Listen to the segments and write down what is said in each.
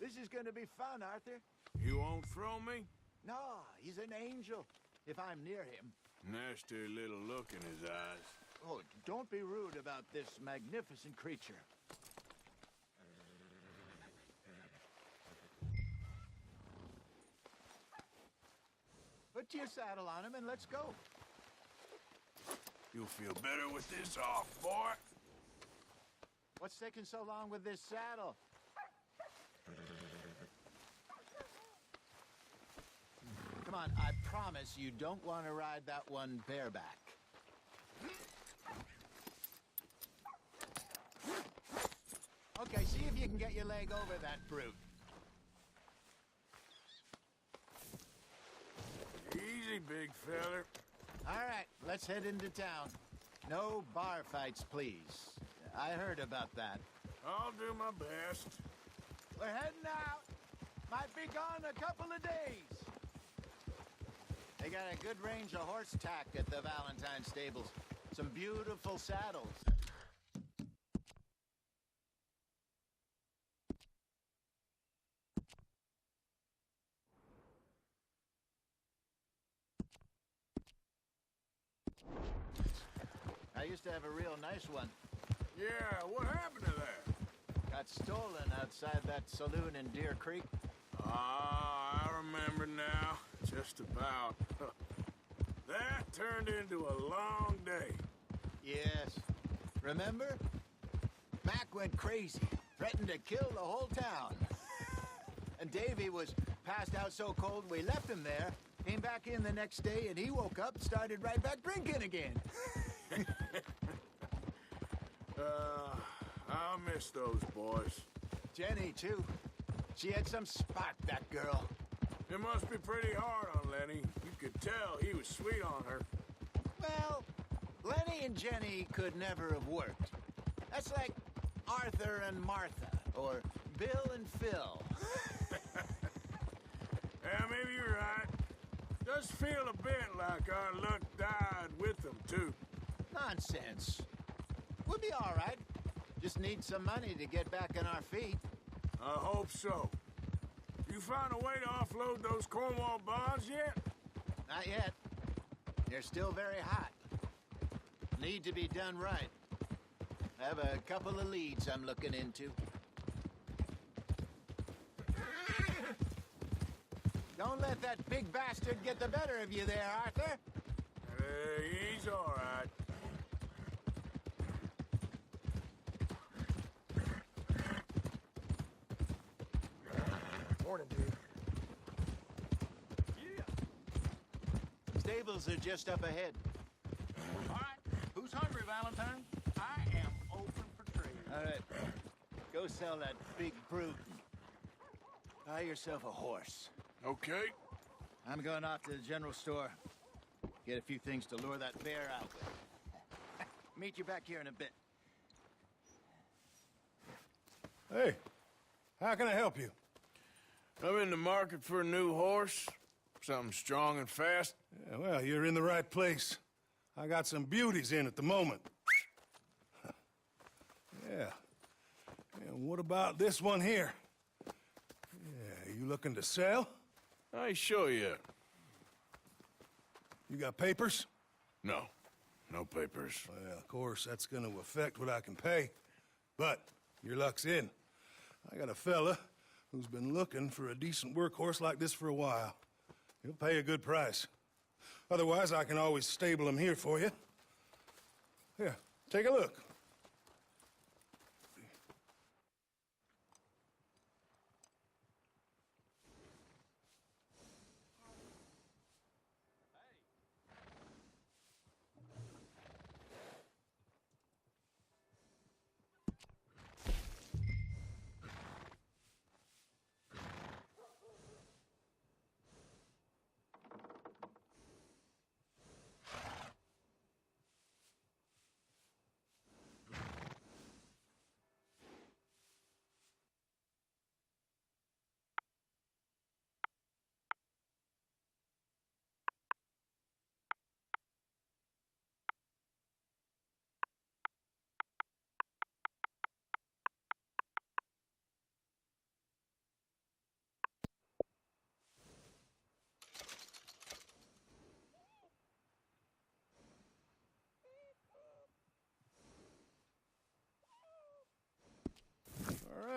This is gonna be fun, Arthur. You won't throw me? No, he's an angel, if I'm near him. Nasty little look in his eyes. Oh, don't be rude about this magnificent creature. Put your saddle on him and let's go. You'll feel better with this off, boy. What's taking so long with this saddle? Come on, I promise you don't want to ride that one bareback. Okay, see if you can get your leg over that brute. Easy, big feller. All right, let's head into town. No bar fights, please. I heard about that. I'll do my best. We're heading out. Might be gone a couple of days. They got a good range of horse tack at the Valentine stables. Some beautiful saddles. I used to have a real nice one. Yeah, what happened to that? Got stolen outside that saloon in Deer Creek. Ah, I remember now. Just about. That turned into a long day. Yes. Remember? Mac went crazy, threatened to kill the whole town. And Davy was passed out so cold we left him there, came back in the next day, and he woke up and started right back drinking again. I'll miss those boys. Jenny, too. She had some spark, that girl. It must be pretty hard on Lenny. You could tell he was sweet on her. Well, Lenny and Jenny could never have worked. That's like Arthur and Martha, or Bill and Phil. Yeah, maybe you're right. Does feel a bit like our luck died with them, too. Nonsense. We'll be all right. Just need some money to get back on our feet. I hope so. You find a way to offload those Cornwall bonds yet? Not yet. They're still very hot. Need to be done right. I have a couple of leads I'm looking into. Don't let that big bastard get the better of you there, Arthur. He's all right. Morning, dude. Yeah. Stables are just up ahead. All right. Who's hungry, Valentine? I am open for trade. All right. Go sell that big brute. Buy yourself a horse. Okay. I'm going off to the general store. Get a few things to lure that bear out with. Meet you back here in a bit. Hey, how can I help you? I'm in the market for a new horse. Something strong and fast. Yeah, well, you're in the right place. I got some beauties in at the moment. Yeah. And what about this one here? Yeah, you looking to sell? I show you. You got papers? No. No papers. Well, of course, that's gonna affect what I can pay. But your luck's in. I got a fella who's been looking for a decent workhorse like this for a while. He'll pay a good price. Otherwise, I can always stable him here for you. Here, take a look.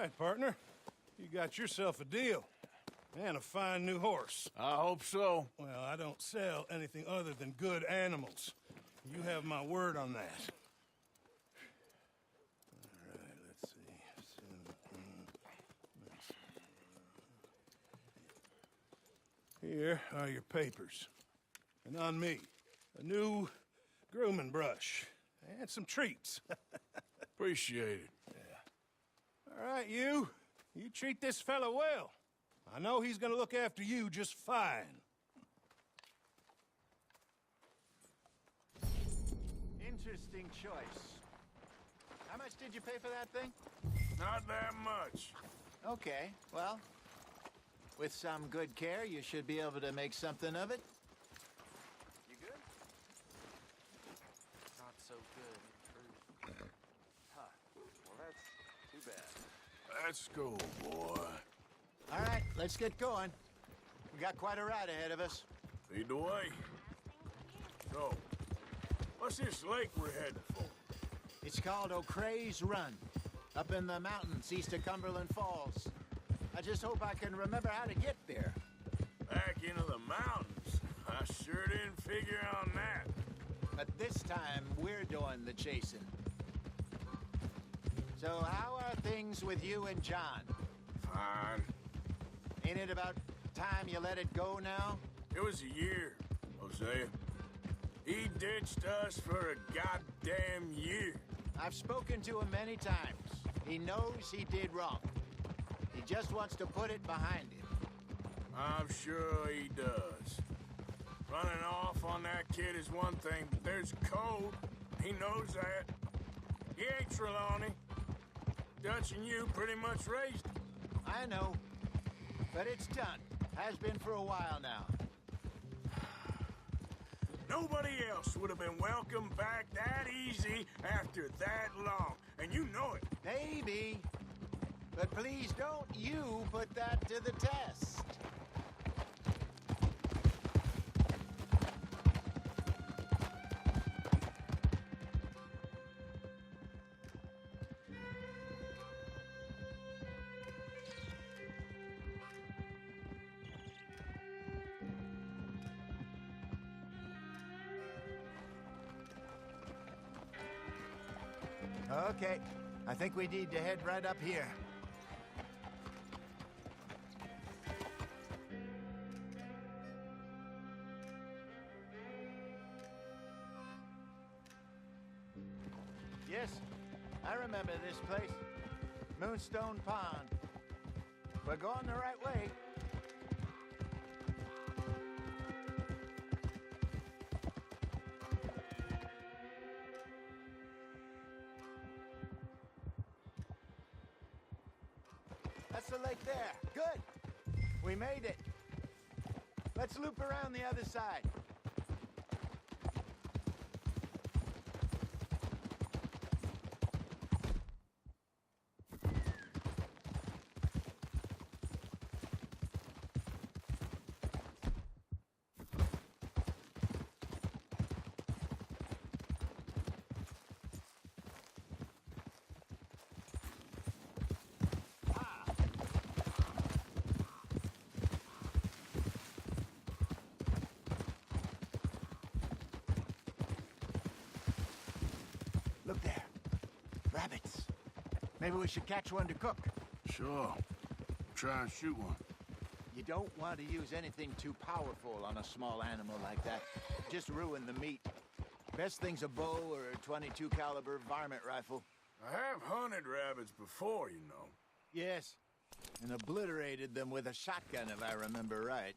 right, partner. You got yourself a deal. And a fine new horse. I hope so. Well, I don't sell anything other than good animals. You have my word on that. All right, let's see. Here are your papers. And on me, a new grooming brush and some treats. Appreciate it. All right, you treat this fella well. I know he's gonna look after you just fine. Interesting choice. How much did you pay for that thing? Not that much. Okay, well, with some good care, you should be able to make something of it. You good? Not so good. Huh. Well, that's too bad. Let's go, boy. All right, let's get going. We got quite a ride ahead of us. Lead the way. So, what's this lake we're heading for? It's called O'Creagh's Run, up in the mountains east of Cumberland Falls. I just hope I can remember how to get there. Back into the mountains? I sure didn't figure on that. But this time, we're doing the chasing. So how are things with you and John? Fine. Ain't it about time you let it go now? It was a year, Hosea. He ditched us for a goddamn year. I've spoken to him many times. He knows he did wrong. He just wants to put it behind him. I'm sure he does. Running off on that kid is one thing, but there's code. He knows that. He ain't Trelawney. Dutch and you pretty much raised him. I know. But it's done. Has been for a while now. Nobody else would have been welcomed back that easy after that long. And you know it. Maybe. But please don't you put that to the test. Okay, I think we need to head right up here. Yes, I remember this place. Moonstone Pond. We're going the right way. That's the lake there. Good. We made it. Let's loop around the other side. Look there. Rabbits. Maybe we should catch one to cook. Sure. Try and shoot one. You don't want to use anything too powerful on a small animal like that. Just ruin the meat. Best thing's a bow or a .22 caliber varmint rifle. I have hunted rabbits before, you know. Yes. And obliterated them with a shotgun, if I remember right.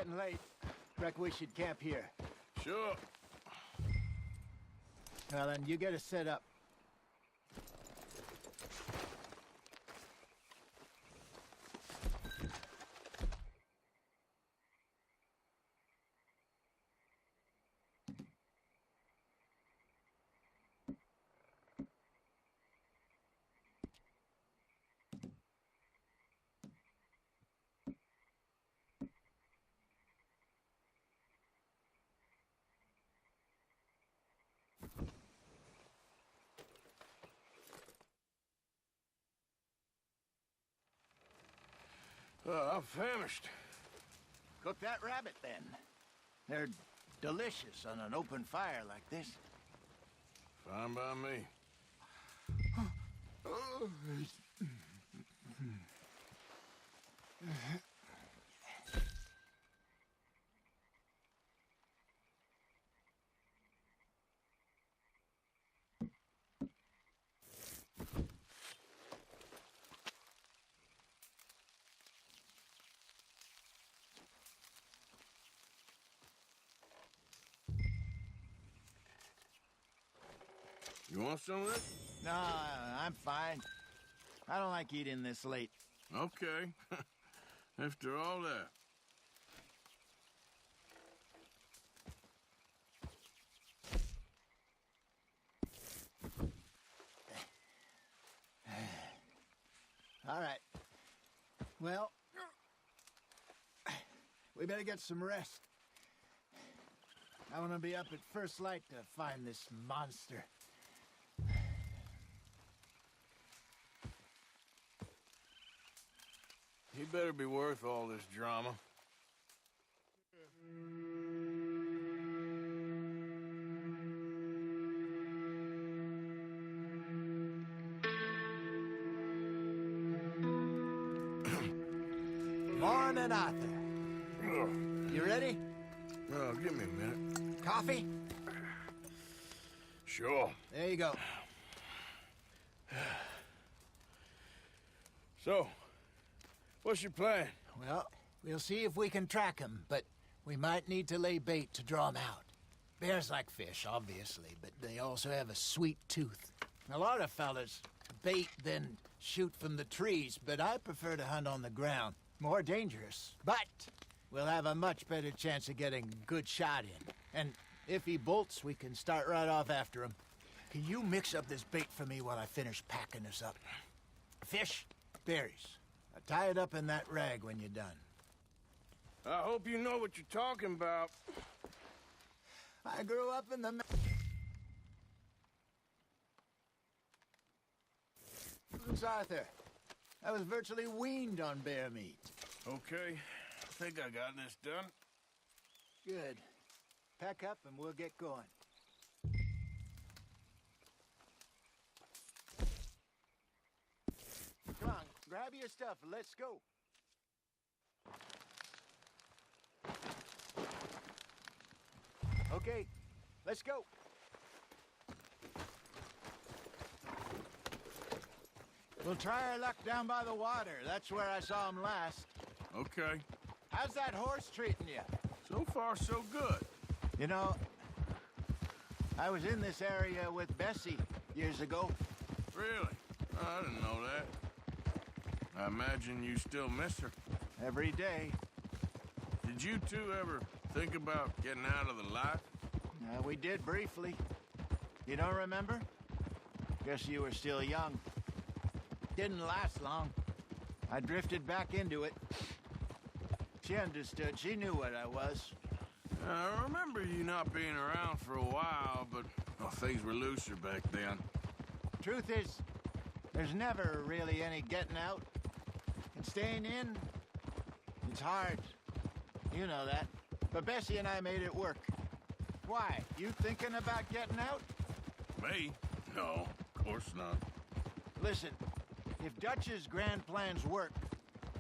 getting late. Reckon we should camp here. Sure. Well, then, you get us set up. I'm famished. Cook that rabbit, then. They're delicious on an open fire like this. Fine by me. You want some of this? No, I'm fine. I don't like eating this late. Okay. After all that. All right. Well, we better get some rest. I want to be up at first light to find this monster. He better be worth all this drama. Morning, Arthur. You ready? Oh, give me a minute. Coffee? Sure. There you go. So, what's your plan? Well, we'll see if we can track him, but we might need to lay bait to draw him out. Bears like fish, obviously, but they also have a sweet tooth. A lot of fellas bait, then shoot from the trees, but I prefer to hunt on the ground. More dangerous, but we'll have a much better chance of getting a good shot in. And if he bolts, we can start right off after him. Can you mix up this bait for me while I finish packing this up? Fish, berries. Tie it up in that rag when you're done. I hope you know what you're talking about. I grew up in the... Arthur. I was virtually weaned on bear meat. Okay, I think I got this done. Good. Pack up and we'll get going. Come on, grab your stuff and let's go. Okay, let's go. We'll try our luck down by the water. That's where I saw him last. Okay. How's that horse treating you? So far, so good. You know, I was in this area with Bessie years ago. Really? I didn't know that. I imagine you still miss her. Every day. Did you two ever think about getting out of the life? We did briefly. You don't remember? Guess you were still young. Didn't last long. I drifted back into it. She understood. She knew what I was. I remember you not being around for a while, but things were looser back then. Truth is, there's never really any getting out. And staying in, it's hard. You know that. But Bessie and I made it work. Why? You thinking about getting out? Me? No, of course not. Listen, if Dutch's grand plans work,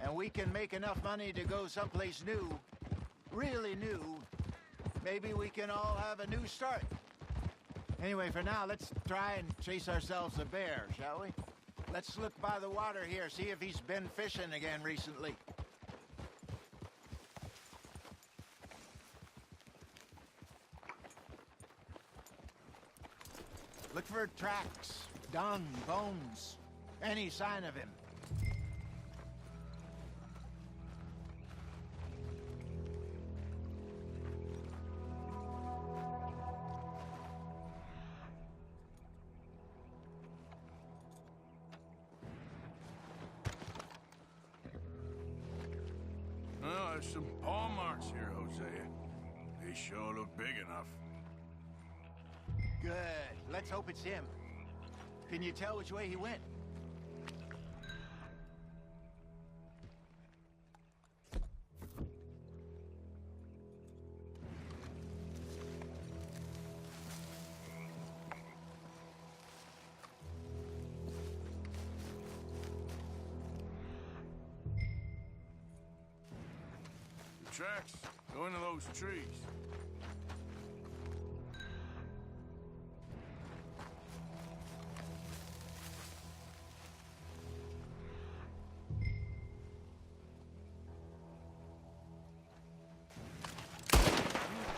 and we can make enough money to go someplace new, really new, maybe we can all have a new start. Anyway, for now, let's try and chase ourselves a bear, shall we? Let's look by the water here, see if he's been fishing again recently. Look for tracks, dung, bones, any sign of him. Well, there's some paw marks here, Hosea. They sure look big enough. Good. Let's hope it's him. Can you tell which way he went? The tracks go into those trees.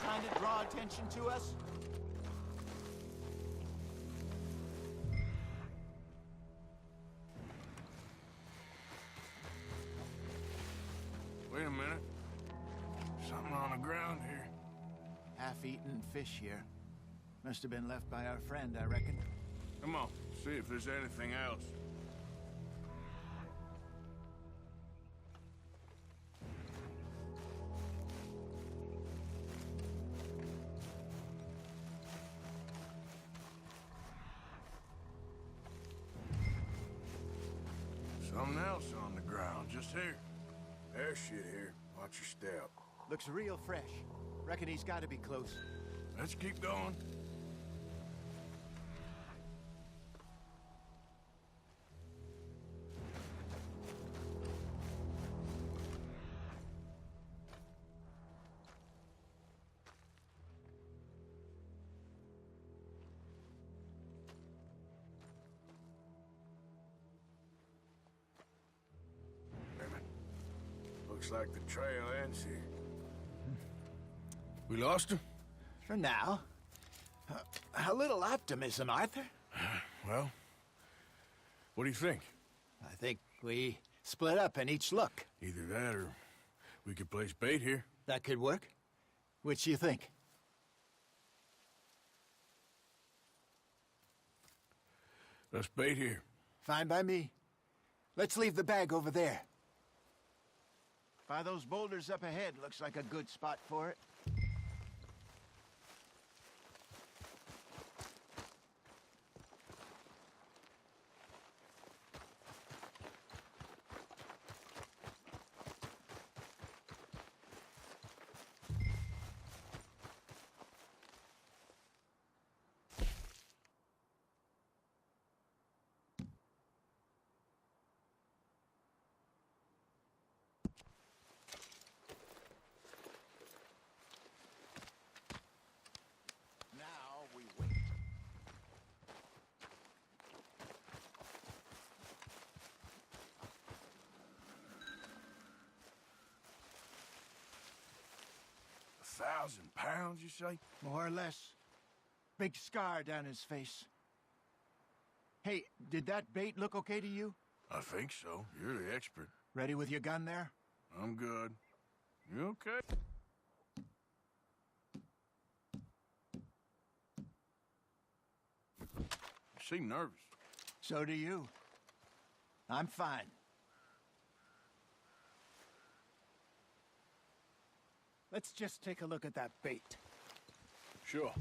Trying to draw attention to us? Wait a minute. Something on the ground here. Half-eaten fish here. Must have been left by our friend, I reckon. Come on, see if there's anything else. Something else on the ground, just here. There's shit here. Watch your step. Looks real fresh. Reckon he's got to be close. Let's keep going. Looks like the trail ends here. We lost him? For now. A little optimism, Arthur. Well, what do you think? I think we split up and each look. Either that or we could place bait here. That could work. Which do you think? Let's bait here. Fine by me. Let's leave the bag over there. By those boulders up ahead, looks like a good spot for it. £1,000, you say? More or less. Big scar down his face. Hey, did that bait look okay to you? I think so. You're the expert. Ready with your gun there? I'm good. You okay? You seem nervous. So do you. I'm fine. Let's just take a look at that bait. Sure.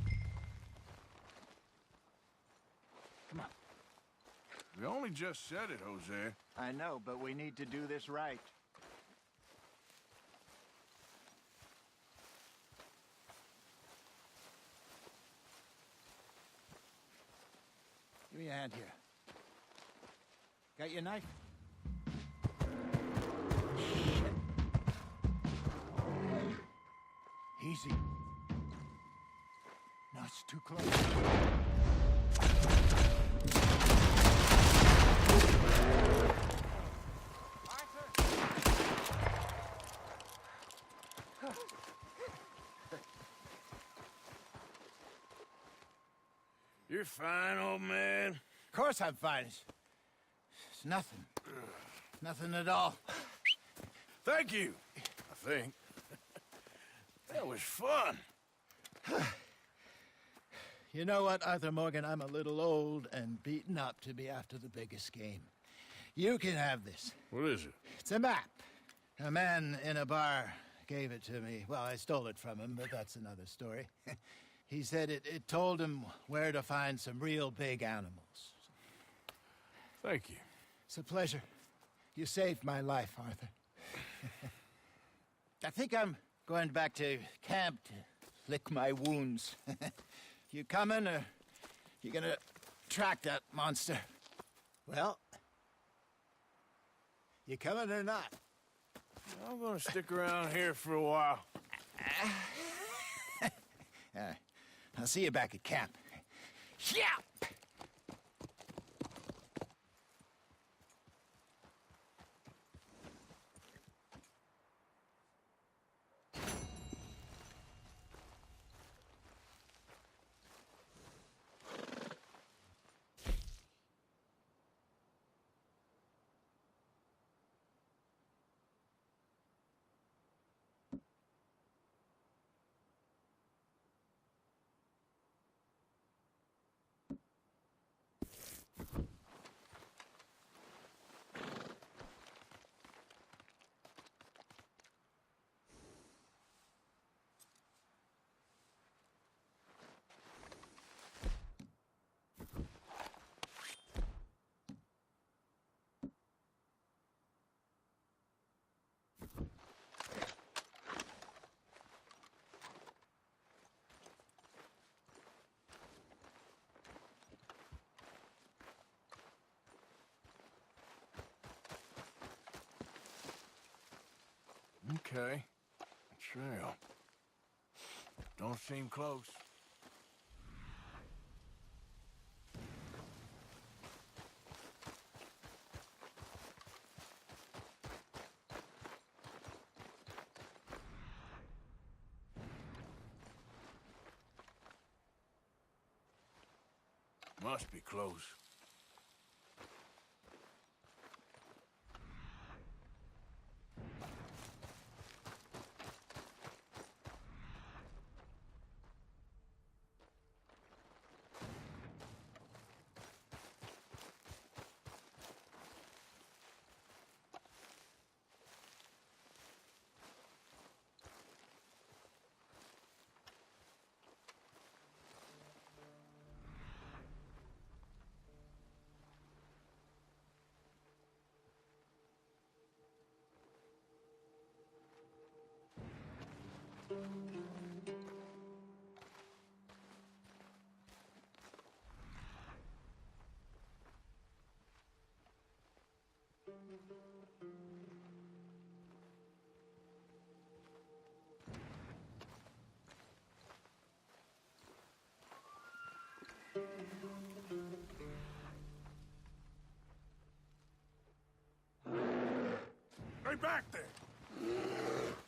Come on. We only just said it, Jose. I know, but we need to do this right. Give me a hand here. Got your knife? Shit. Easy. No, it's too close. You're fine, old man. Of course I'm fine. It's nothing. Nothing at all. Thank you, I think. That was fun. You know what, Arthur Morgan? I'm a little old and beaten up to be after the biggest game. You can have this. What is it? It's a map. A man in a bar gave it to me. Well, I stole it from him, but that's another story. He said it told him where to find some real big animals. Thank you. It's a pleasure. You saved my life, Arthur. I think I'm going back to camp to lick my wounds. You coming, or you gonna track that monster? Well, you coming or not? I'm gonna stick around here for a while. I'll see you back at camp. Yeah! Okay. Trail. Don't seem close. Must be close. Stay back there!